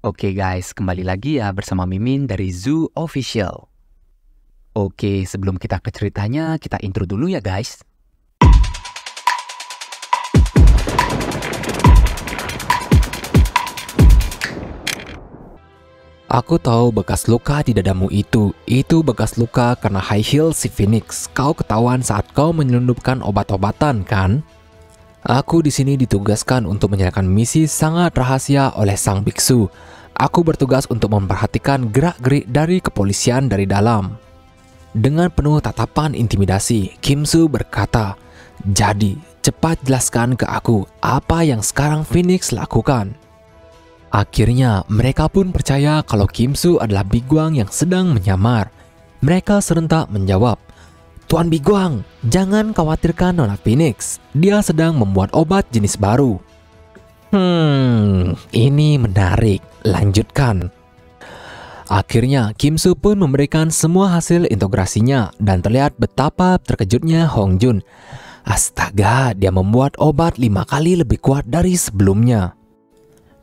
Oke guys, kembali lagi ya bersama Mimin dari Zoo Official. Oke, sebelum kita ke ceritanya, kita intro dulu ya guys. Aku tahu bekas luka di dadamu itu bekas luka karena high heel si Phoenix. Kau ketahuan saat kau menyelundupkan obat-obatan kan? Aku di sini ditugaskan untuk menyelesaikan misi sangat rahasia oleh sang biksu. Aku bertugas untuk memperhatikan gerak-gerik dari kepolisian dari dalam. Dengan penuh tatapan intimidasi, Kim Soo berkata, "Jadi, cepat jelaskan ke aku apa yang sekarang Phoenix lakukan." Akhirnya, mereka pun percaya kalau Kim Soo adalah Biguang yang sedang menyamar. Mereka serentak menjawab, "Tuan Biguang, jangan khawatirkan Nona Phoenix. Dia sedang membuat obat jenis baru." Ini menarik. Lanjutkan. Akhirnya, Kim Soo pun memberikan semua hasil integrasinya dan terlihat betapa terkejutnya Hong Jun. Astaga, dia membuat obat 5 kali lebih kuat dari sebelumnya.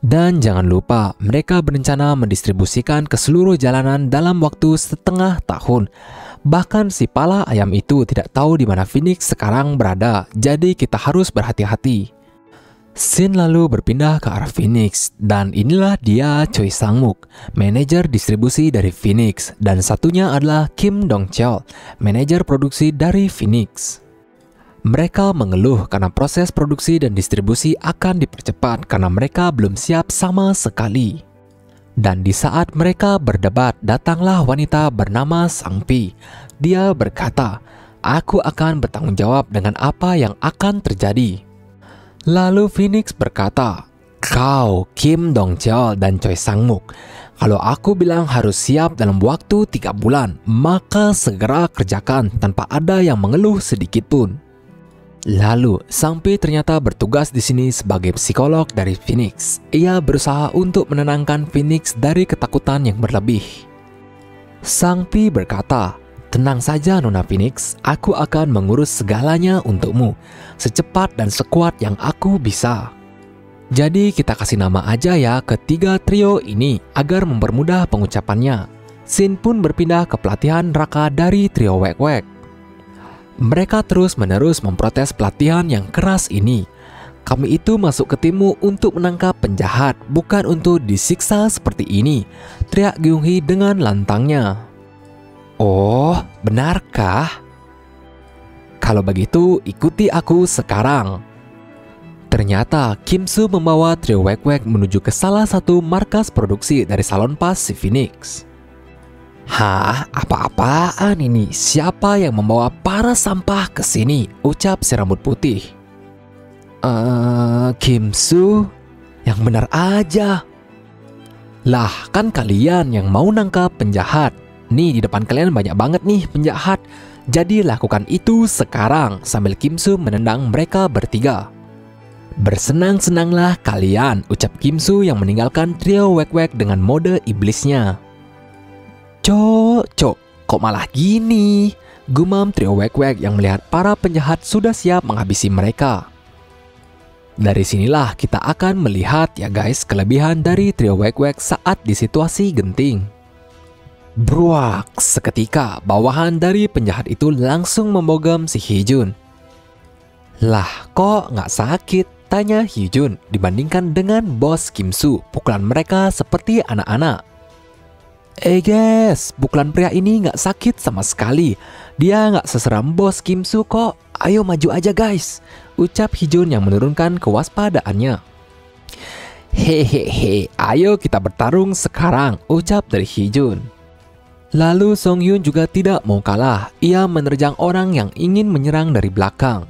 Dan jangan lupa, mereka berencana mendistribusikan ke seluruh jalanan dalam waktu setengah tahun. Bahkan si pala ayam itu tidak tahu di mana Phoenix sekarang berada, jadi kita harus berhati-hati. Scene lalu berpindah ke arah Phoenix, dan inilah dia Choi Sang-mook, manajer distribusi dari Phoenix, dan satunya adalah Kim Dong-cheol, manajer produksi dari Phoenix. Mereka mengeluh karena proses produksi dan distribusi akan dipercepat karena mereka belum siap sama sekali. Dan di saat mereka berdebat, datanglah wanita bernama Sang Pi. Dia berkata, "Aku akan bertanggung jawab dengan apa yang akan terjadi." Lalu Phoenix berkata, "Kau, Kim Dong-cheol dan Choi Sang-mook, kalau aku bilang harus siap dalam waktu 3 bulan, maka segera kerjakan tanpa ada yang mengeluh sedikit pun." Lalu, Sang Pi ternyata bertugas di sini sebagai psikolog dari Phoenix. Ia berusaha untuk menenangkan Phoenix dari ketakutan yang berlebih. Sang Pi berkata, "Tenang saja Nona Phoenix, aku akan mengurus segalanya untukmu, secepat dan sekuat yang aku bisa." Jadi kita kasih nama aja ya ketiga trio ini agar mempermudah pengucapannya. Scene pun berpindah ke pelatihan Raka dari trio Wek-Wek. Mereka terus-menerus memprotes pelatihan yang keras ini. "Kami itu masuk ke timmu untuk menangkap penjahat, bukan untuk disiksa seperti ini," teriak Gyung-hee dengan lantangnya. "Oh, benarkah? Kalau begitu, ikuti aku sekarang." Ternyata Kim Soo membawa trio Wek-Wek menuju ke salah satu markas produksi dari salon pas si Phoenix. "Hah? Apa-apaan ini? Siapa yang membawa para sampah ke sini?" ucap si rambut putih. Kim Soo? Yang benar aja." "Lah, kan kalian yang mau nangkap penjahat. Nih, di depan kalian banyak banget nih penjahat. Jadi lakukan itu sekarang," sambil Kim Soo menendang mereka bertiga. "Bersenang-senanglah kalian," ucap Kim Soo yang meninggalkan trio Wek-Wek dengan mode iblisnya. Cok, kok malah gini?" gumam trio Wek-Wek yang melihat para penjahat sudah siap menghabisi mereka. Dari sinilah kita akan melihat ya guys kelebihan dari trio Wek-Wek saat di situasi genting. Bruak, seketika bawahan dari penjahat itu langsung membogam si Hee-jun. "Lah, kok nggak sakit?" tanya Hee-jun dibandingkan dengan bos Kim Soo. Pukulan mereka seperti anak-anak. Guys, pukulan pria ini nggak sakit sama sekali. Dia nggak seseram bos Kim Soo kok. Ayo maju aja guys, ucap Hee-jun yang menurunkan kewaspadaannya. "Hehehe, ayo kita bertarung sekarang," ucap dari Hee-jun. Lalu Song Hyun juga tidak mau kalah. Ia menerjang orang yang ingin menyerang dari belakang.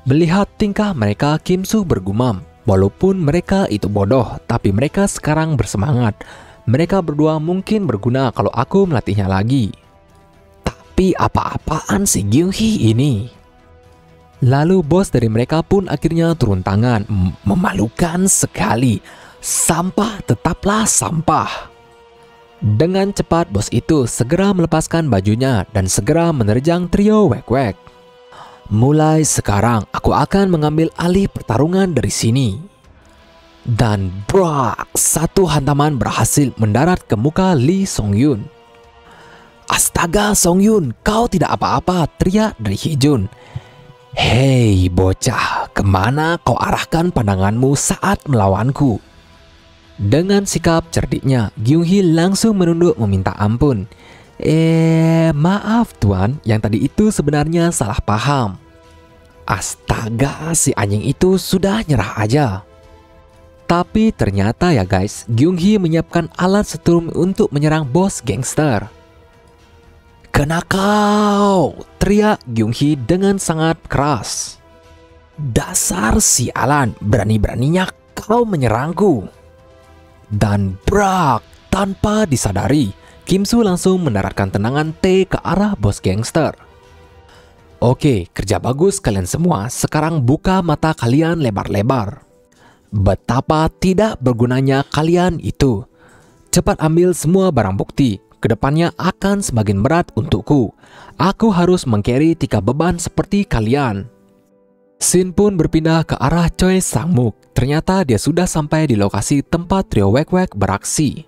Melihat tingkah mereka, Kim Soo bergumam, "Walaupun mereka itu bodoh, tapi mereka sekarang bersemangat. Mereka berdua mungkin berguna kalau aku melatihnya lagi." Tapi apa-apaan si Gyung-hee ini? Lalu bos dari mereka pun akhirnya turun tangan. Memalukan sekali. Sampah tetaplah sampah. Dengan cepat bos itu segera melepaskan bajunya dan segera menerjang trio Wek-Wek. "Mulai sekarang aku akan mengambil alih pertarungan dari sini." Dan brak, satu hantaman berhasil mendarat ke muka Lee Song-yun. Astaga Song-yun, kau tidak apa-apa, teriak dari Hee-jun. Hei bocah, kemana kau arahkan pandanganmu saat melawanku? Dengan sikap cerdiknya, Gyung-hee langsung menunduk meminta ampun. Maaf tuan, yang tadi itu sebenarnya salah paham. Astaga, si anjing itu sudah nyerah aja. Tapi ternyata ya guys, Gyung-hee menyiapkan alat setrum untuk menyerang bos gangster. Kena kau, teriak Gyung-hee dengan sangat keras. Dasar sialan, berani-beraninya kau menyerangku. Dan brak, tanpa disadari, Kim Soo langsung mendaratkan tendangan T ke arah bos gangster. Oke, kerja bagus kalian semua, sekarang buka mata kalian lebar-lebar. Betapa tidak bergunanya kalian itu. Cepat ambil semua barang bukti. Kedepannya akan semakin berat untukku. Aku harus meng-carry 3 beban seperti kalian. Scene pun berpindah ke arah Choi Sang-muk. Ternyata dia sudah sampai di lokasi tempat trio Wek-Wek beraksi.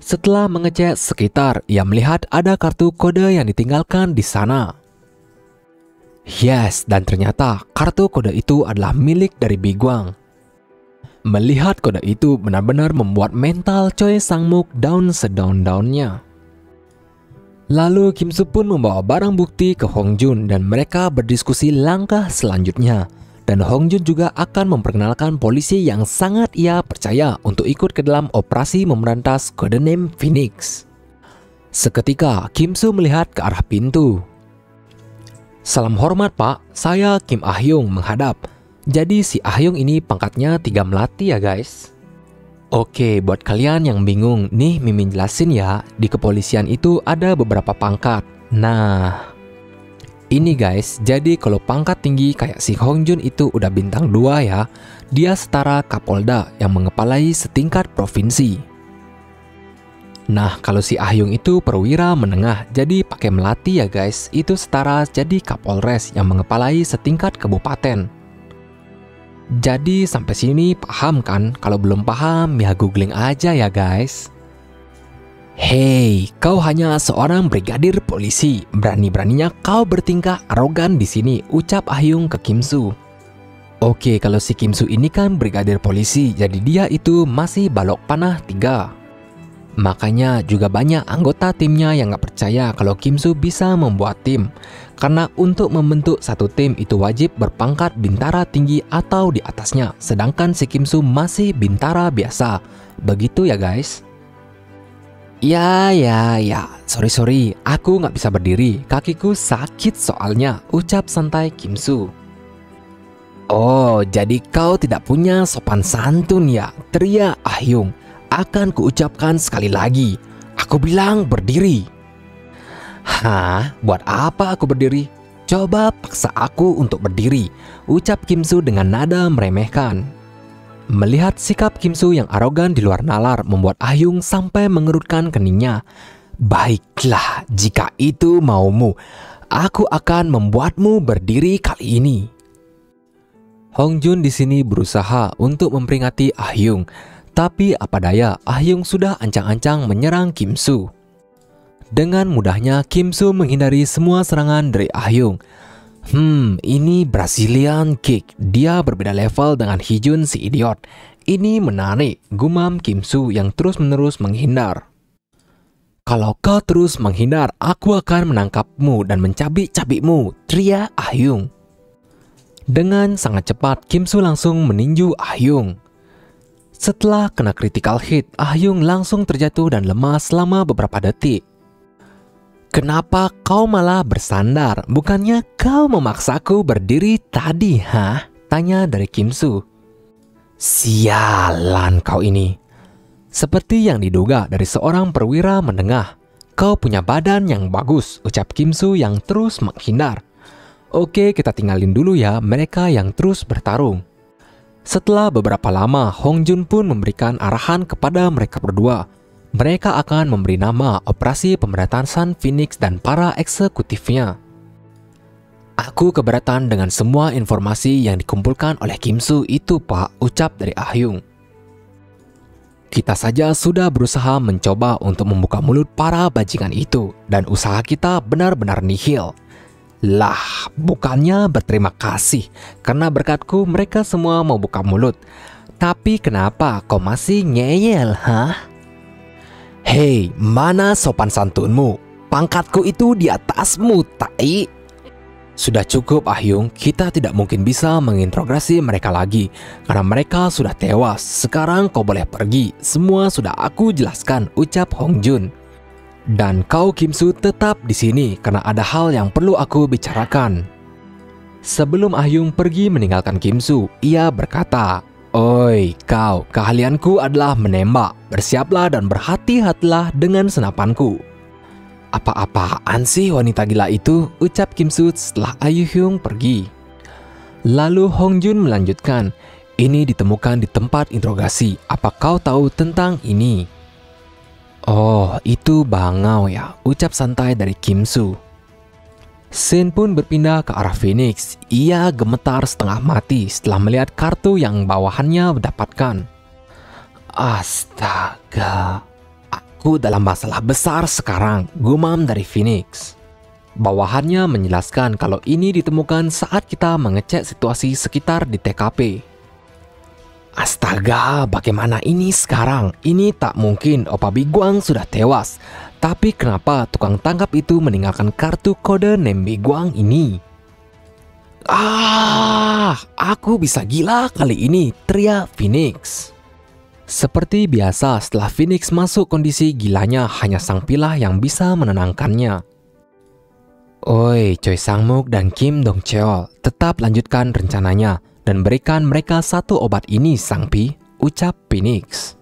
Setelah mengecek sekitar, ia melihat ada kartu kode yang ditinggalkan di sana. Yes, dan ternyata kartu kode itu adalah milik dari Biguang. Melihat kode itu benar-benar membuat mental Choi Sang-muk down sedown-downnya. Lalu Kim Soo pun membawa barang bukti ke Hong Jun dan mereka berdiskusi langkah selanjutnya. Dan Hong Jun juga akan memperkenalkan polisi yang sangat ia percaya untuk ikut ke dalam operasi memberantas codename Phoenix. Seketika Kim Soo melihat ke arah pintu. Salam hormat pak, saya Kim Ah-hyung menghadap. Jadi si Ah-hyung ini pangkatnya 3 melati ya guys. Oke, buat kalian yang bingung, nih Mimin jelasin ya, di kepolisian itu ada beberapa pangkat. Nah, ini guys, jadi kalau pangkat tinggi kayak si Hong Jun itu udah bintang 2 ya, dia setara Kapolda yang mengepalai setingkat provinsi. Nah, kalau si Ah-hyung itu perwira menengah, jadi pakai melati ya guys, itu setara jadi Kapolres yang mengepalai setingkat kabupaten. Jadi sampai sini paham kan? Kalau belum paham ya googling aja ya guys. Hei, kau hanya seorang brigadir polisi. Berani-beraninya kau bertingkah arogan di sini, ucap Ah-hyung ke Kim Soo. Oke, kalau si Kim Soo ini kan brigadir polisi, jadi dia itu masih balok panah 3. Makanya juga banyak anggota timnya yang gak percaya kalau Kim Soo bisa membuat tim. Karena untuk membentuk satu tim itu wajib berpangkat bintara tinggi atau di atasnya. Sedangkan si Kim Soo masih bintara biasa. Begitu ya guys. Ya, sorry, aku gak bisa berdiri. Kakiku sakit soalnya, ucap santai Kim Soo. Oh, jadi kau tidak punya sopan santun ya, teriak Ah-hyung. Akan kuucapkan sekali lagi. Aku bilang berdiri. Hah? Buat apa aku berdiri? Coba paksa aku untuk berdiri, ucap Kim Soo dengan nada meremehkan. Melihat sikap Kim Soo yang arogan di luar nalar membuat Ah-hyung sampai mengerutkan keningnya. Baiklah, jika itu maumu, aku akan membuatmu berdiri kali ini. Hong Jun di sini berusaha untuk memperingati Ah-hyung. Tapi apa daya, Ah-hyung sudah ancang-ancang menyerang Kim Soo. Dengan mudahnya Kim Soo menghindari semua serangan dari Ah-hyung. Ini Brazilian kick. Dia berbeda level dengan Hee-jun si idiot. Ini menarik, gumam Kim Soo yang terus-menerus menghindar. Kalau kau terus menghindar, aku akan menangkapmu dan mencabik-cabikmu, teriak Ah-hyung. Dengan sangat cepat, Kim Soo langsung meninju Ah-hyung. Setelah kena critical hit, Ah-hyung langsung terjatuh dan lemas selama beberapa detik. Kenapa kau malah bersandar? Bukannya kau memaksaku berdiri tadi, hah? Tanya dari Kim Soo. Sialan kau ini. Seperti yang diduga dari seorang perwira menengah. Kau punya badan yang bagus, ucap Kim Soo yang terus menghindar. Oke, kita tinggalin dulu ya mereka yang terus bertarung. Setelah beberapa lama, Hong Jun pun memberikan arahan kepada mereka berdua. Mereka akan memberi nama Operasi Pemberantasan Phoenix dan para eksekutifnya. Aku keberatan dengan semua informasi yang dikumpulkan oleh Kim Soo itu pak, ucap dari Ah-hyung. Kita saja sudah berusaha mencoba untuk membuka mulut para bajingan itu, dan usaha kita benar-benar nihil. Lah, bukannya berterima kasih karena berkatku mereka semua mau buka mulut. Tapi kenapa kau masih ngeyel, hah? Hei, mana sopan santunmu? Pangkatku itu di atasmu, tai. Sudah cukup, Ahyung. Kita tidak mungkin bisa menginterogasi mereka lagi karena mereka sudah tewas. Sekarang kau boleh pergi. Semua sudah aku jelaskan, ucap Hong Jun. Dan kau, Kim Soo, tetap di sini karena ada hal yang perlu aku bicarakan. Sebelum Ahyung pergi meninggalkan Kim Soo, ia berkata, "Oi, kau, keahlianku adalah menembak. Bersiaplah dan berhati-hatilah dengan senapanku." "Apa-apaan sih wanita gila itu?" ucap Kim Soo setelah Ahyung pergi. Lalu Hong Jun melanjutkan, "Ini ditemukan di tempat interogasi. Apa kau tahu tentang ini?" "Oh, itu bangau ya," ucap santai dari Kim Soo. Scene pun berpindah ke arah Phoenix. Ia gemetar setengah mati setelah melihat kartu yang bawahannya dapatkan. "Astaga, aku dalam masalah besar sekarang," gumam dari Phoenix. Bawahannya menjelaskan kalau ini ditemukan saat kita mengecek situasi sekitar di TKP. "Astaga, bagaimana ini sekarang? Ini tak mungkin, Opa Biguang sudah tewas. Tapi kenapa tukang tangkap itu meninggalkan kartu kode Nem Biguang ini?" Aku bisa gila kali ini," teriak Phoenix. Seperti biasa, setelah Phoenix masuk kondisi gilanya, hanya Sang Pilah yang bisa menenangkannya. "Oi, Choi Sang-muk dan Kim Dong Cheol, tetap lanjutkan rencananya dan berikan mereka satu obat ini, Sang Pi," ucap Phoenix.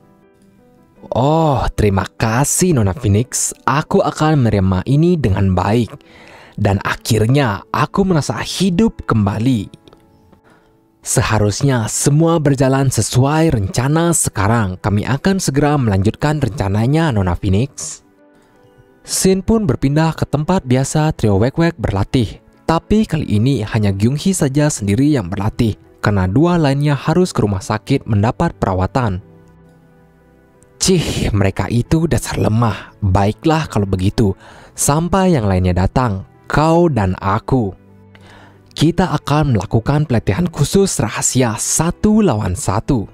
"Oh, terima kasih Nona Phoenix. Aku akan menerima ini dengan baik. Dan akhirnya aku merasa hidup kembali. Seharusnya semua berjalan sesuai rencana sekarang. Kami akan segera melanjutkan rencananya, Nona Phoenix." Scene pun berpindah ke tempat biasa trio Wek-Wek berlatih. Tapi kali ini hanya Gyung-hee saja sendiri yang berlatih, karena dua lainnya harus ke rumah sakit mendapat perawatan. "Cih, mereka itu dasar lemah. Baiklah kalau begitu. Sampai yang lainnya datang, kau dan aku. Kita akan melakukan pelatihan khusus rahasia 1 lawan 1.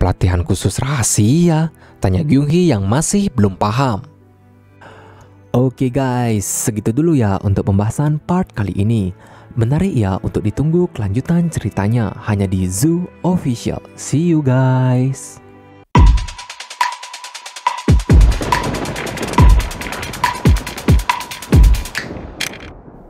Pelatihan khusus rahasia?" tanya Gyung-hee yang masih belum paham. Oke guys, segitu dulu ya untuk pembahasan part kali ini. Menarik ya untuk ditunggu kelanjutan ceritanya hanya di Zoo Official. See you guys.